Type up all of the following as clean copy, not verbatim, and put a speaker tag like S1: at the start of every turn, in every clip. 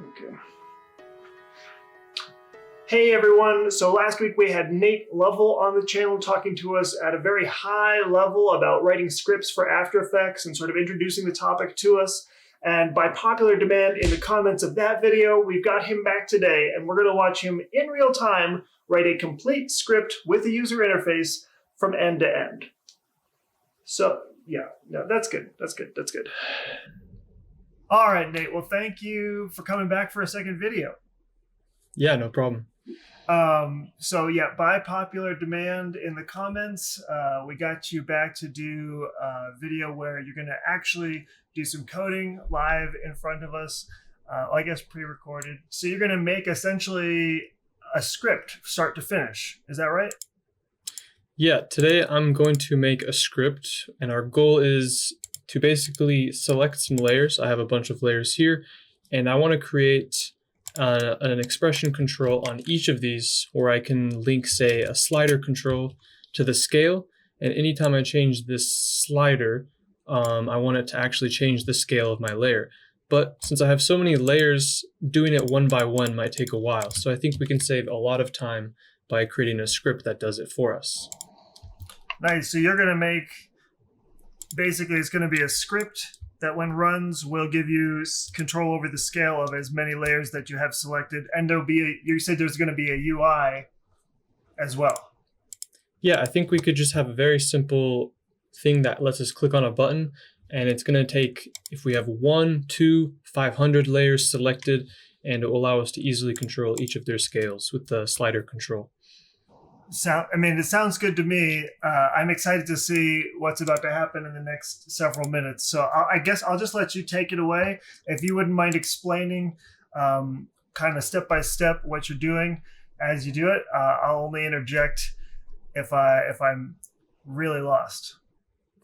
S1: Okay. Hey everyone, so last week we had Nate Lovell on the channel talking to us at a very high level about writing scripts for After Effects and sort of introducing the topic to us. And by popular demand in the comments of that video, we've got him back today and we're going to watch him in real time write a complete script with a user interface from end to end. So yeah, no, that's good. That's good. That's good. All right, Nate. Well, thank you for coming back for a second video.
S2: Yeah, no problem.
S1: So yeah, by popular demand in the comments, we got you back to do a video where you're going to actually do some coding live in front of us, I guess pre-recorded. So you're going to make essentially a script start to finish. Is that right?
S2: Yeah, today I'm going to make a script and our goal is to basically select some layers. I have a bunch of layers here and I want to create an expression control on each of these where I can link, say, a slider control to the scale. And anytime I change this slider, I want it to actually change the scale of my layer. But since I have so many layers, doing it one by one might take a while. So I think we can save a lot of time by creating a script that does it for us.
S1: Nice. So you're going to make, basically it's going to be a script that when runs will give you control over the scale of as many layers that you have selected. And there'll be, you said there's going to be a UI as well.
S2: Yeah, I think we could just have a very simple thing that lets us click on a button. And it's going to take, if we have 1, 2, 500 layers selected, and it will allow us to easily control each of their scales with the slider control.
S1: It sounds good to me. I'm excited to see what's about to happen in the next several minutes. So I guess I'll just let you take it away. If you wouldn't mind explaining kind of step by step what you're doing as you do it, I'll only interject if I'm really lost.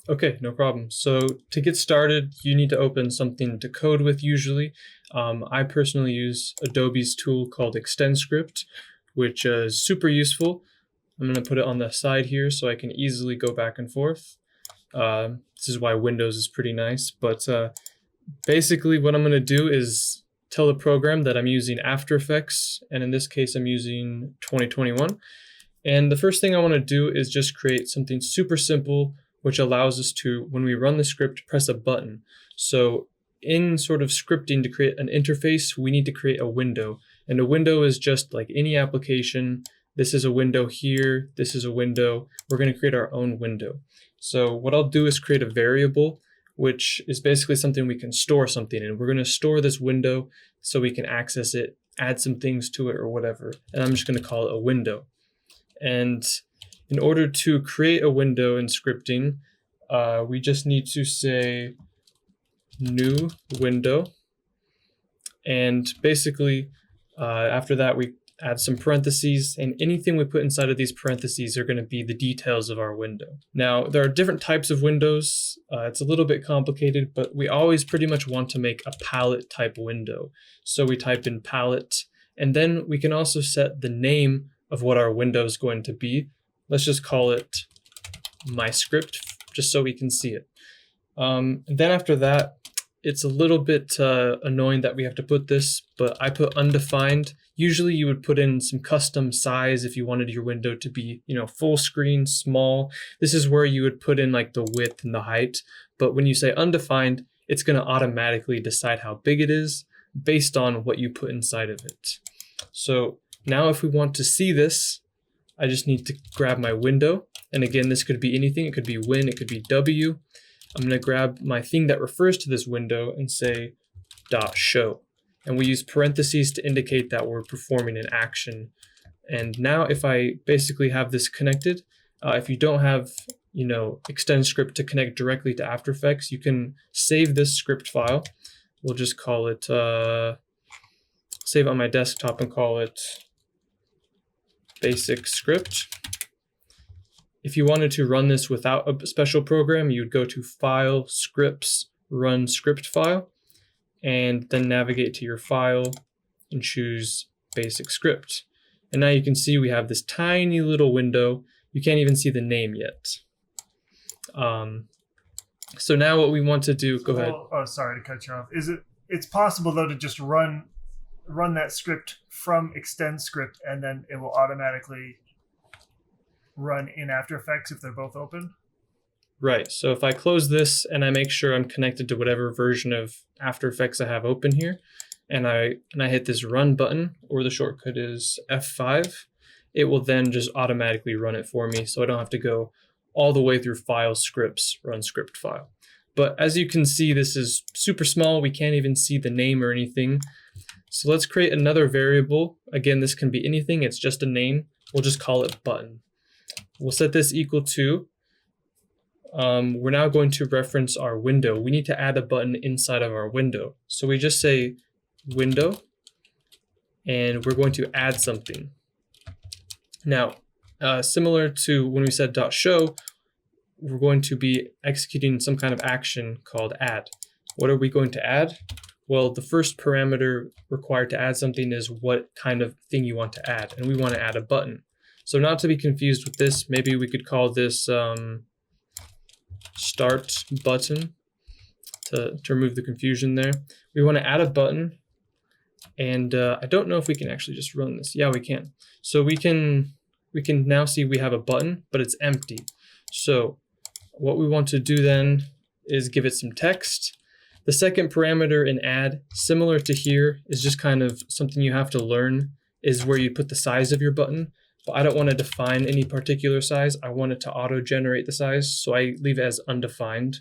S2: Okay, no problem. So to get started, you need to open something to code with usually. I personally use Adobe's tool called ExtendScript, which is super useful. I'm going to put it on the side here so I can easily go back and forth. This is why Windows is pretty nice. But basically what I'm going to do is tell the program that I'm using After Effects. And in this case, I'm using 2021. And the first thing I want to do is just create something super simple, which allows us to, when we run the script, press a button. So in sort of scripting to create an interface, we need to create a window. And a window is just like any application. This is a window here. This is a window. We're going to create our own window. So what I'll do is create a variable, which is basically something we can store something in. We're going to store this window so we can access it, add some things to it or whatever. And I'm just going to call it a window. And in order to create a window in scripting, we just need to say new window. And basically, after that, we add some parentheses, and anything we put inside of these parentheses are going to be the details of our window. Now, there are different types of windows. It's a little bit complicated, but we always pretty much want to make a palette type window. So we type in palette, and then we can also set the name of what our window is going to be. Let's just call it my script, just so we can see it. And then after that, it's a little bit annoying that we have to put this, but I put undefined. Usually you would put in some custom size if you wanted your window to be, full screen, small. This is where you would put in like the width and the height. But when you say undefined, it's going to automatically decide how big it is based on what you put inside of it. So now if we want to see this, I just need to grab my window. And again, this could be anything. It could be Win, it could be W. I'm going to grab my thing that refers to this window and say .show. And we use parentheses to indicate that we're performing an action. And now if I basically have this connected, if you don't have, ExtendScript to connect directly to After Effects, you can save this script file. We'll just call it, save it on my desktop and call it basic script. If you wanted to run this without a special program, you would go to File, Scripts, Run Script File, and then navigate to your file and choose Basic Script. And now you can see we have this tiny little window. You can't even see the name yet. So now what we want to do, go ahead.
S1: Oh, sorry to cut you off. It's possible though to just run run that script from extend script, and then it will automatically run in After Effects if they're both open?
S2: Right. So if I close this and I make sure I'm connected to whatever version of After Effects I have open here, and I hit this run button, or the shortcut is F5, it will then just automatically run it for me, so I don't have to go all the way through file scripts, run script file. But as you can see, this is super small. We can't even see the name or anything. So let's create another variable. Again, this can be anything. It's just a name. We'll just call it button. We'll set this equal to, we're now going to reference our window. We need to add a button inside of our window. So we just say window, and we're going to add something. Now, similar to when we said .show, we're going to be executing some kind of action called add. What are we going to add? Well, the first parameter required to add something is what kind of thing you want to add, and we want to add a button. So not to be confused with this, maybe we could call this start button to remove the confusion there. We want to add a button, and I don't know if we can actually just run this. Yeah, we can. So we can now see we have a button, but it's empty. So what we want to do then is give it some text. The second parameter in add, similar to here, is just kind of something you have to learn, is where you put the size of your button. But I don't want to define any particular size. I want it to auto-generate the size, so I leave it as undefined.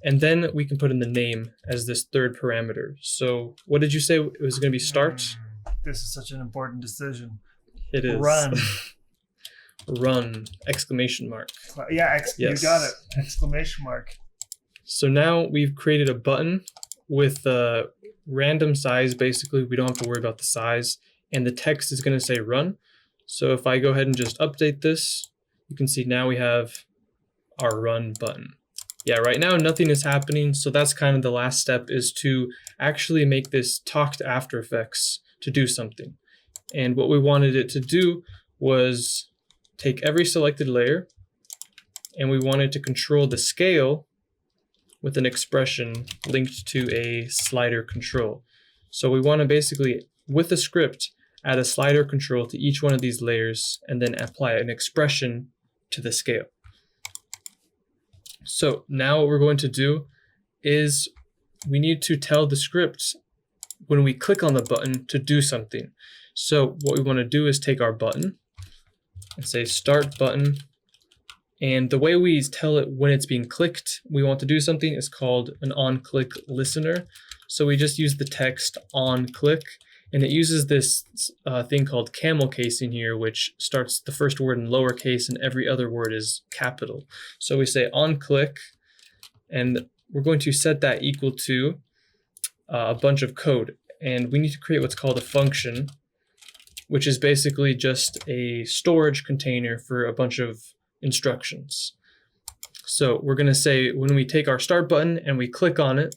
S2: And then we can put in the name as this third parameter. So what did you say it was going to be start?
S1: This is such an important decision.
S2: It is.
S1: Run.
S2: Run, exclamation mark.
S1: Yeah,
S2: Yes.
S1: You got it, exclamation mark.
S2: So now we've created a button with a random size, basically. We don't have to worry about the size. And the text is going to say run. So if I go ahead and just update this, you can see now we have our run button. Yeah, right now nothing is happening. So that's kind of the last step, is to actually make this talk to After Effects to do something. And what we wanted it to do was take every selected layer, and we wanted to control the scale with an expression linked to a slider control. So we want to basically, with the script, add a slider control to each one of these layers and then apply an expression to the scale. So now what we're going to do is we need to tell the script when we click on the button to do something. So what we want to do is take our button and say start button. And the way we tell it when it's being clicked, we want to do something, is called an on-click listener. So we just use the text on click, and it uses this thing called camel casing here, which starts the first word in lowercase and every other word is capital. So we say on click, and we're going to set that equal to a bunch of code. And we need to create what's called a function, which is basically just a storage container for a bunch of instructions. So we're going to say when we take our start button and we click on it,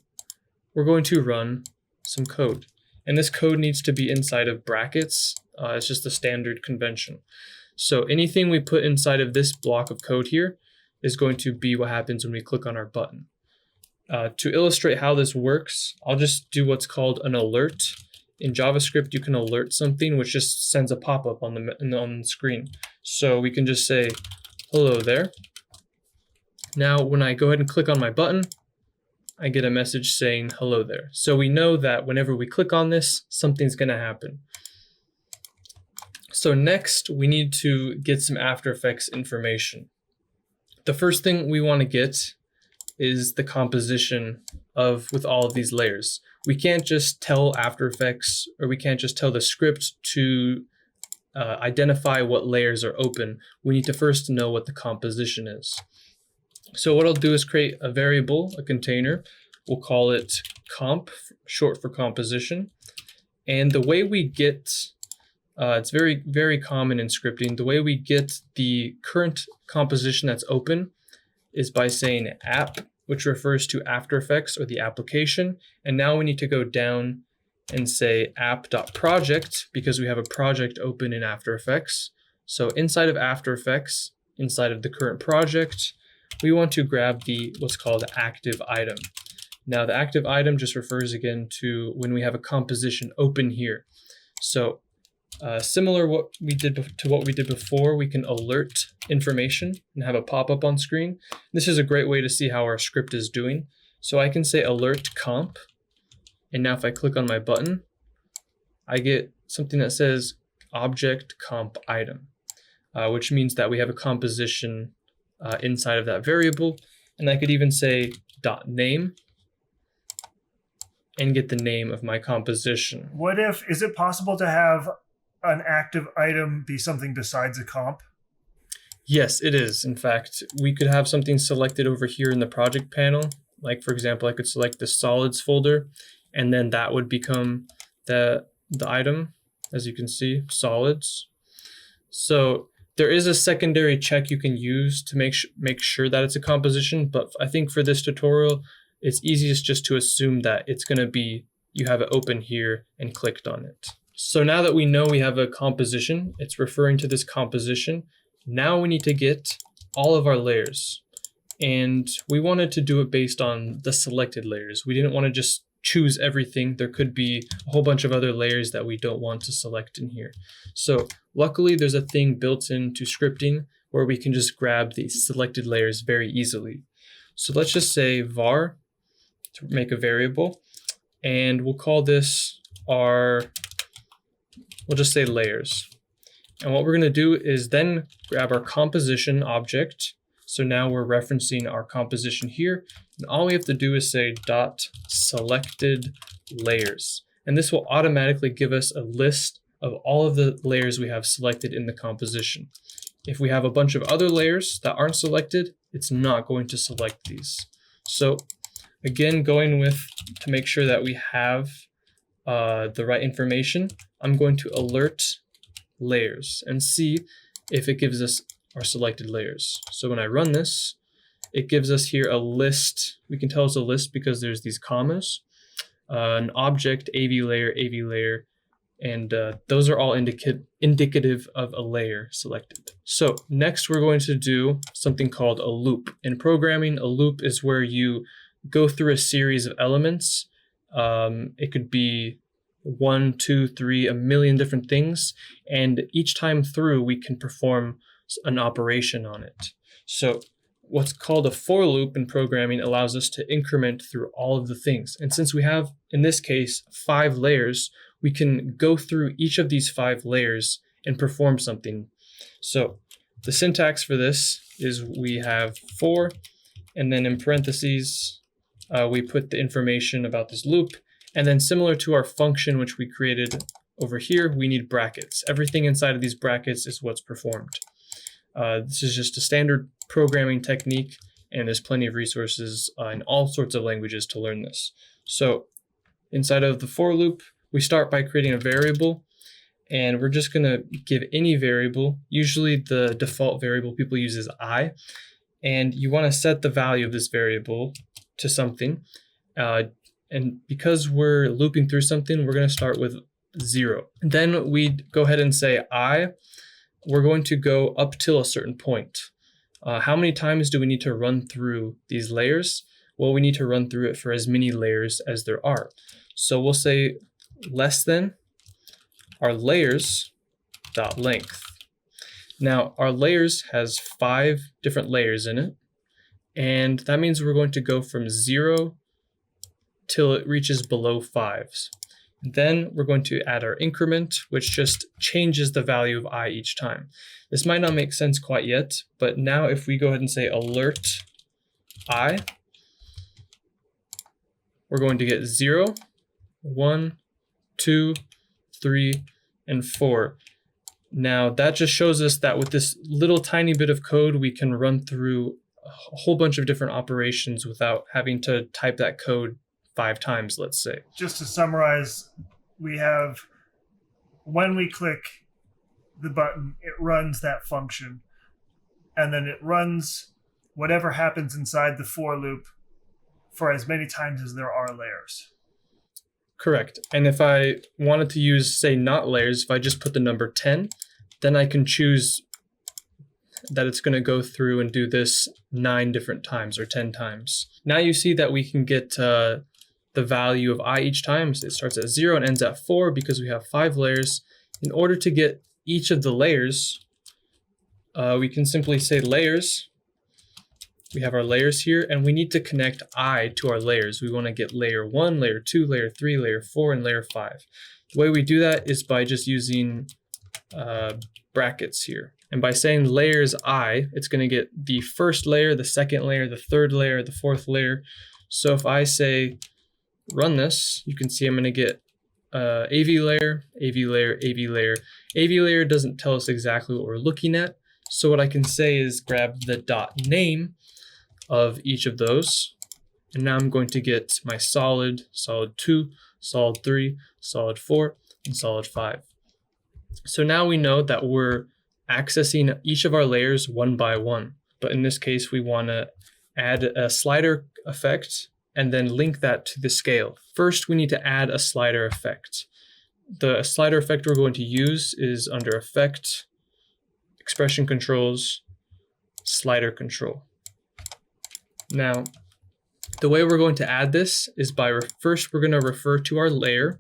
S2: we're going to run some code. And this code needs to be inside of brackets. It's just a standard convention. So anything we put inside of this block of code here is going to be what happens when we click on our button. To illustrate how this works, I'll just do what's called an alert. In JavaScript, you can alert something, which just sends a pop-up on the screen. So we can just say, hello there. Now, when I go ahead and click on my button, I get a message saying hello there. So we know that whenever we click on this, something's going to happen. So next, we need to get some After Effects information. The first thing we want to get is the composition with all of these layers. We can't just tell After Effects, or we can't just tell the script to identify what layers are open. We need to first know what the composition is. So what I'll do is create a variable, a container. We'll call it comp, short for composition. And the way we get, it's very, very common in scripting, the way we get the current composition that's open is by saying app, which refers to After Effects or the application. And now we need to go down and say app.project, because we have a project open in After Effects. So inside of After Effects, inside of the current project, we want to grab the what's called active item. Now the active item just refers again to when we have a composition open here. So similar to what we did before, we can alert information and have a pop-up on screen. This is a great way to see how our script is doing. So I can say alert comp, and now if I click on my button, I get something that says object comp item, which means that we have a composition inside of that variable. And I could even say .name and get the name of my composition.
S1: Is it possible to have an active item be something besides a comp?
S2: Yes, it is. In fact, we could have something selected over here in the project panel. Like for example, I could select the solids folder, and then that would become the item, as you can see, solids. So there is a secondary check you can use to make sure that it's a composition, but I think for this tutorial, it's easiest just to assume that it's going to be, you have it open here and clicked on it. So now that we know we have a composition, it's referring to this composition. Now we need to get all of our layers. And we wanted to do it based on the selected layers. We didn't want to just choose everything. There could be a whole bunch of other layers that we don't want to select in here. So luckily there's a thing built into scripting where we can just grab these selected layers very easily. So let's just say var to make a variable, and we'll call this we'll just say layers. And what we're going to do is then grab our composition object. So now we're referencing our composition here. And all we have to do is say dot selected layers. And this will automatically give us a list of all of the layers we have selected in the composition. If we have a bunch of other layers that aren't selected, it's not going to select these. So again, to make sure that we have the right information, I'm going to alert layers and see if it gives us our selected layers. So when I run this, it gives us here a list. We can tell it's a list because there's these commas, an object, AV layer, and those are all indicative of a layer selected. So next we're going to do something called a loop. In programming, a loop is where you go through a series of elements. It could be 1, 2, 3, a million different things, and each time through we can perform an operation on it. So what's called a for loop in programming allows us to increment through all of the things. And since we have, in this case, 5 layers, we can go through each of these 5 layers and perform something. So the syntax for this is we have for, and then in parentheses, we put the information about this loop. And then similar to our function, which we created over here, we need brackets. Everything inside of these brackets is what's performed. This is just a standard programming technique, and there's plenty of resources in all sorts of languages to learn this. So inside of the for loop, we start by creating a variable, and we're just going to give any variable. Usually the default variable people use is I, and you want to set the value of this variable to something. And because we're looping through something, we're going to start with 0. Then we go ahead and say we're going to go up till a certain point. How many times do we need to run through these layers? Well, we need to run through it for as many layers as there are. So we'll say less than our layers dot length. Now our layers has 5 different layers in it, and that means we're going to go from 0 till it reaches below 5s. Then we're going to add our increment, which just changes the value of I each time. This might not make sense quite yet, but now if we go ahead and say alert I, we're going to get 0, 1, 2, 3, and 4. Now that just shows us that with this little tiny bit of code, we can run through a whole bunch of different operations without having to type that code 5 times, let's say.
S1: Just to summarize, we have, when we click the button, it runs that function, and then it runs whatever happens inside the for loop for as many times as there are layers.
S2: Correct. And if I wanted to use, say, not layers, if I just put the number 10, then I can choose that it's going to go through and do this 9 different times or 10 times. Now you see that we can get the value of I each time. So it starts at 0 and ends at 4 because we have 5 layers. In order to get each of the layers, we can simply say layers. We have our layers here, and we need to connect I to our layers. We want to get layer 1, layer 2, layer 3, layer 4, and layer 5. The way we do that is by just using brackets here. And by saying layers I, it's going to get the first layer, the second layer, the third layer, the fourth layer. So if I say run this, you can see I'm going to get AV layer, AV layer, AV layer. AV layer doesn't tell us exactly what we're looking at. So what I can say is grab the dot name of each of those. And now I'm going to get my solid, solid 2, solid 3, solid 4, and solid 5. So now we know that we're accessing each of our layers one by one. But in this case, we want to add a slider effect and then link that to the scale. First, we need to add a slider effect. The slider effect we're going to use is under Effect, Expression Controls, Slider Control. Now, the way we're going to add this is by first we're going to refer to our layer,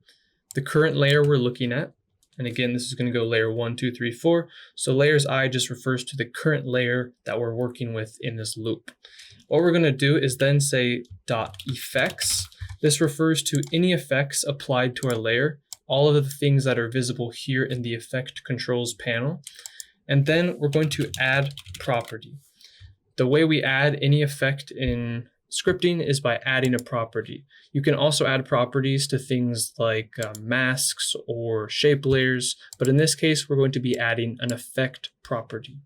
S2: the current layer we're looking at. And again, this is going to go layer 1, 2, 3, 4. So layers I just refers to the current layer that we're working with in this loop. What we're going to do is then say dot effects. This refers to any effects applied to our layer, all of the things that are visible here in the effect controls panel. And then we're going to add property. The way we add any effect in scripting is by adding a property. You can also add properties to things like masks or shape layers, but in this case, we're going to be adding an effect property.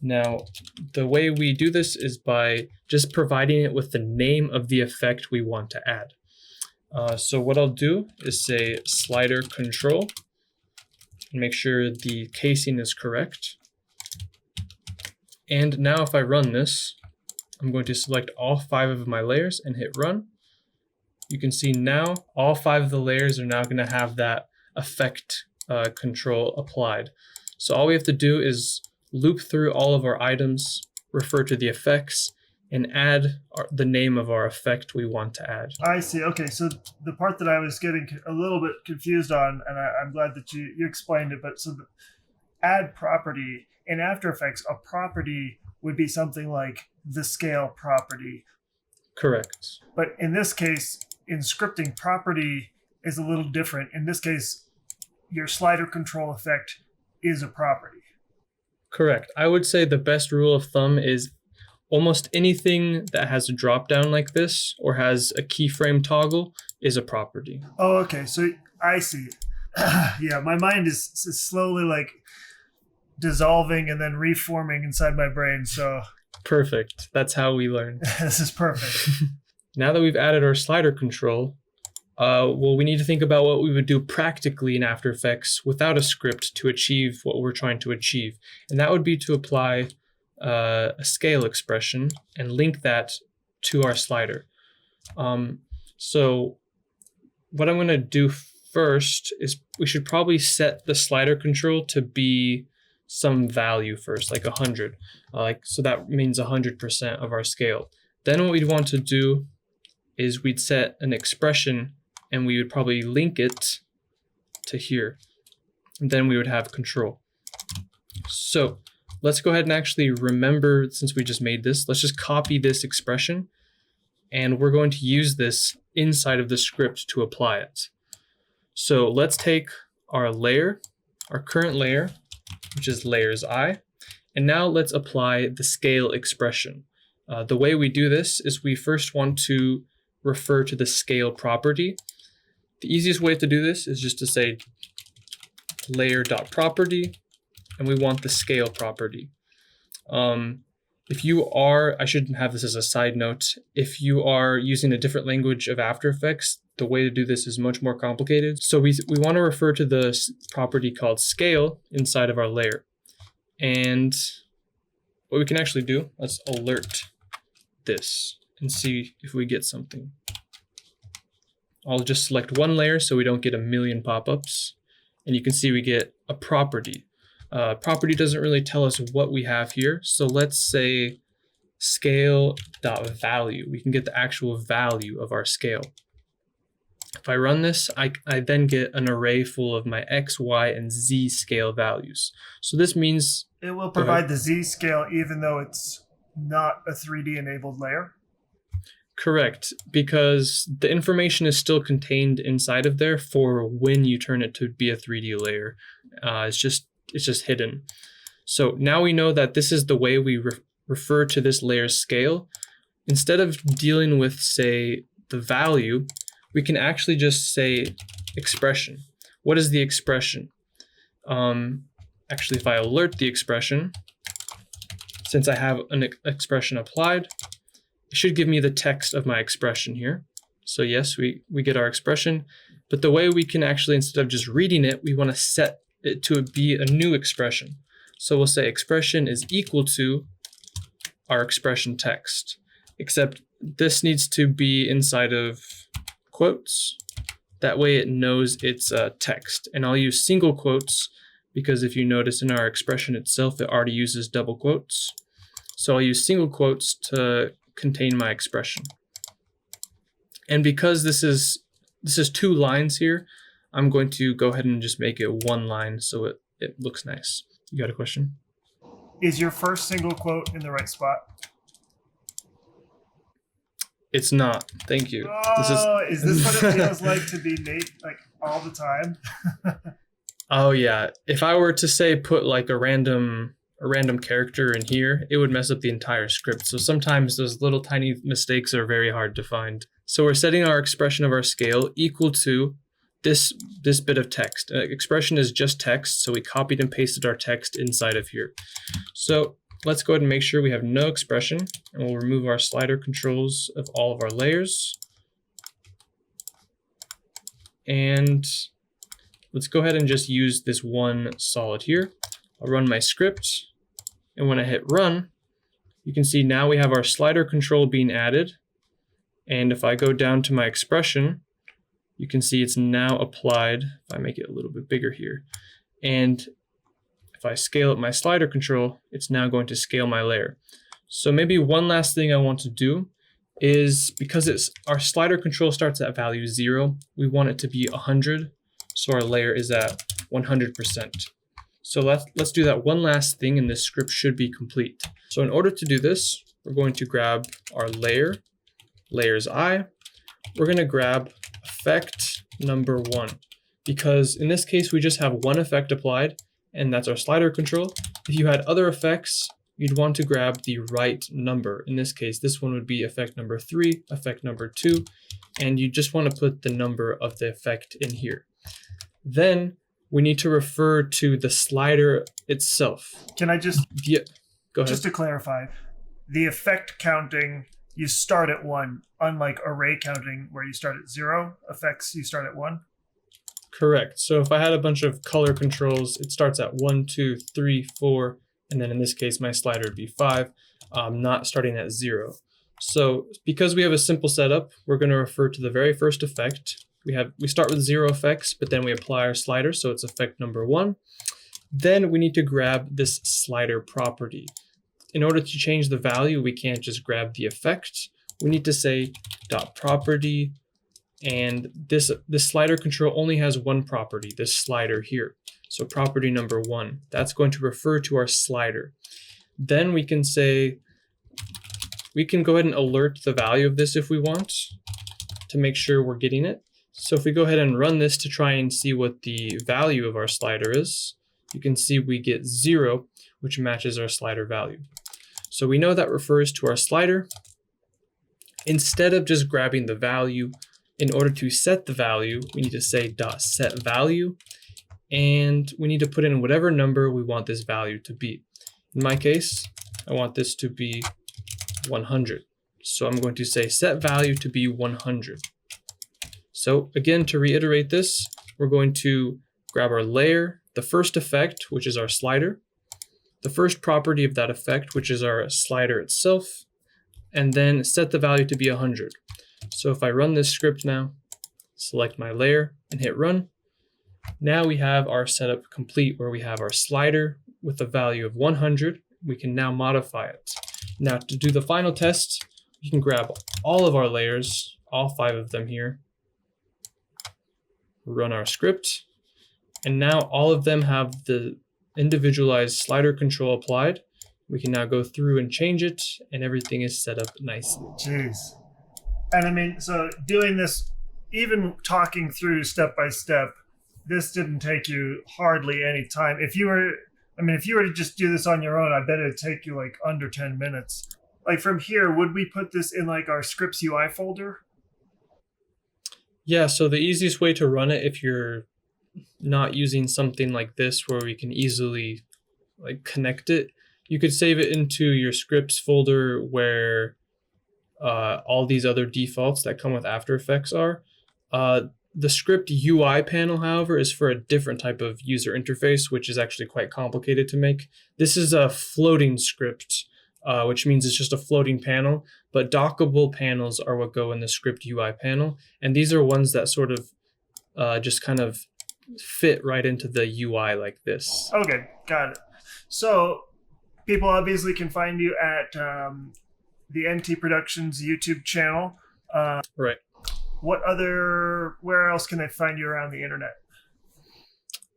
S2: Now, the way we do this is by just providing it with the name of the effect we want to add. So what I'll do is say slider control and make sure the casing is correct. And now if I run this, I'm going to select all 5 of my layers and hit run. You can see now all 5 of the layers are now going to have that effect control applied. So all we have to do is loop through all of our items, refer to the effects, and add the name of our effect we want to add.
S1: I see. Okay, so the part that I was getting a little bit confused on, and I'm glad that you explained it, but so the add property in After Effects, a property would be something like the scale property.
S2: Correct.
S1: But in this case, in scripting, property is a little different. In this case, your slider control effect is a property.
S2: Correct. I would say the best rule of thumb is almost anything that has a drop down like this or has a keyframe toggle is a property.
S1: Oh, okay. So I see. Yeah, my mind is slowly like dissolving and then reforming inside my brain. So
S2: perfect. That's how we learn.
S1: This is perfect.
S2: Now that we've added our slider control, well, we need to think about what we would do practically in After Effects without a script to achieve what we're trying to achieve. And that would be to apply a scale expression and link that to our slider. So what I'm going to do first is we should probably set the slider control to be some value first, like 100. So that means 100% of our scale. Then what we'd want to do is we'd set an expression and we would probably link it to here. And then we would have control. So let's go ahead and actually remember, since we just made this, let's just copy this expression and we're going to use this inside of the script to apply it. So let's take our layer, our current layer, which is layers I, and now let's apply the scale expression. The way we do this is we first want to refer to the scale property. The easiest way to do this is just to say layer.property, and we want the scale property. If you are, I should have this as a side note, if you are using a different language of After Effects, the way to do this is much more complicated. So we want to refer to the property called scale inside of our layer. And what we can actually do, let's alert this and see if we get something. I'll just select one layer so we don't get a million pop-ups. And you can see we get a property. Property doesn't really tell us what we have here. So let's say scale.value. We can get the actual value of our scale. If I run this, I then get an array full of my x, y, and z scale values. So this means
S1: it will provide the z scale even though it's not a 3D enabled layer.
S2: Correct, because the information is still contained inside of there for when you turn it to be a 3D layer. It's just hidden. So now we know that this is the way we refer to this layer's scale. Instead of dealing with, say, the value, we can actually just say expression. What is the expression? Actually, if I alert the expression, since I have an expression applied, it should give me the text of my expression here. So yes, we get our expression, but the way we can actually, instead of just reading it, we want to set it to be a new expression. So we'll say expression is equal to our expression text, except this needs to be inside of quotes. That way it knows it's text. And I'll use single quotes because if you notice in our expression itself, it already uses double quotes. So I'll use single quotes to contain my expression. And because this is 2 lines here, I'm going to go ahead and just make it 1 line so it looks nice. You got a question?
S1: Is your first single quote in the right spot?
S2: It's not. Thank you.
S1: Oh, is this what it feels like to be Nate like all the time?
S2: Oh yeah. If I were to say put like a random character in here, it would mess up the entire script. So sometimes those little tiny mistakes are very hard to find. So we're setting our expression of our scale equal to this bit of text. Expression is just text, so we copied and pasted our text inside of here. So let's go ahead and make sure we have no expression, and we'll remove our slider controls of all of our layers. And let's go ahead and just use this one solid here. I'll run my script, and when I hit run, you can see now we have our slider control being added. And if I go down to my expression, you can see it's now applied. If I make it a little bit bigger here, and if I scale up my slider control, it's now going to scale my layer. So maybe one last thing I want to do is, because our slider control starts at value 0, we want it to be 100. So our layer is at 100%. So let's do that one last thing, and this script should be complete. So in order to do this, we're going to grab our layer, layers I. We're going to grab effect number 1, because in this case, we just have one effect applied, and that's our slider control. If you had other effects, you'd want to grab the right number. In this case, this one would be effect number 3, effect number 2, and you just want to put the number of the effect in here. Then we need to refer to the slider itself.
S1: Can I just,
S2: go ahead.
S1: Just to clarify, the effect counting, you start at 1, unlike array counting where you start at 0, effects you start at 1?
S2: Correct. So if I had a bunch of color controls, it starts at 1, 2, 3, 4, and then in this case, my slider would be 5, not starting at 0. So because we have a simple setup, we're going to refer to the very first effect. We start with 0 effects, but then we apply our slider, so it's effect number 1. Then we need to grab this slider property. In order to change the value, we can't just grab the effect. We need to say .property, and this slider control only has one property, this slider here. So property number 1, that's going to refer to our slider. Then we can say, we can go ahead and alert the value of this if we want to make sure we're getting it. So if we go ahead and run this to try and see what the value of our slider is, you can see we get 0, which matches our slider value. So we know that refers to our slider. Instead of just grabbing the value, in order to set the value, we need to say .setValue, and we need to put in whatever number we want this value to be. In my case, I want this to be 100. So I'm going to say set value to be 100. So again, to reiterate this, we're going to grab our layer, the first effect, which is our slider, the first property of that effect, which is our slider itself, and then set the value to be 100. So if I run this script now, select my layer and hit run, now we have our setup complete where we have our slider, with a value of 100. We can now modify it. Now to do the final test, you can grab all of our layers, all 5 of them here, run our script, and now all of them have the individualized slider control applied. We can now go through and change it, and everything is set up nicely.
S1: Jeez. And I mean, so doing this, even talking through step by step, this didn't take you hardly any time. If you were to just do this on your own, I bet it'd take you like under 10 minutes. Like from here, would we put this in like our scripts UI folder?
S2: Yeah, so the easiest way to run it, if you're not using something like this where we can easily like connect it, you could save it into your scripts folder where all these other defaults that come with After Effects are. The script UI panel, however, is for a different type of user interface, which is actually quite complicated to make. This is a floating script, which means it's just a floating panel, but dockable panels are what go in the script UI panel. And these are ones that sort of just kind of fit right into the UI like this.
S1: Okay, got it. So people obviously can find you at the NT Productions YouTube channel.
S2: Right.
S1: Where else can they find you around the internet?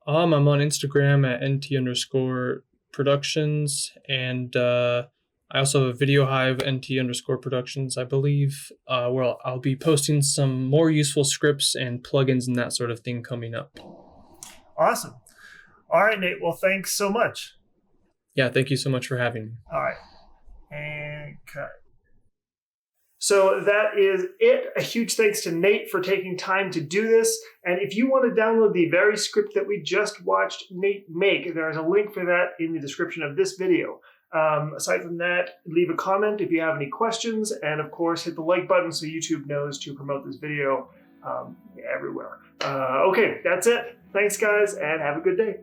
S2: I'm on Instagram at nt_productions, and I also have a Video Hive nt_productions, I believe, where I'll be posting some more useful scripts and plugins and that sort of thing coming up.
S1: Awesome. All right, Nate. Well, thanks so much.
S2: Yeah, thank you so much for having me.
S1: All right. And cut. So that is it. A huge thanks to Nate for taking time to do this. And if you want to download the very script that we just watched Nate make, there's a link for that in the description of this video. Aside from that, leave a comment if you have any questions. And of course, hit the like button so YouTube knows to promote this video everywhere. Okay, that's it. Thanks, guys, and have a good day.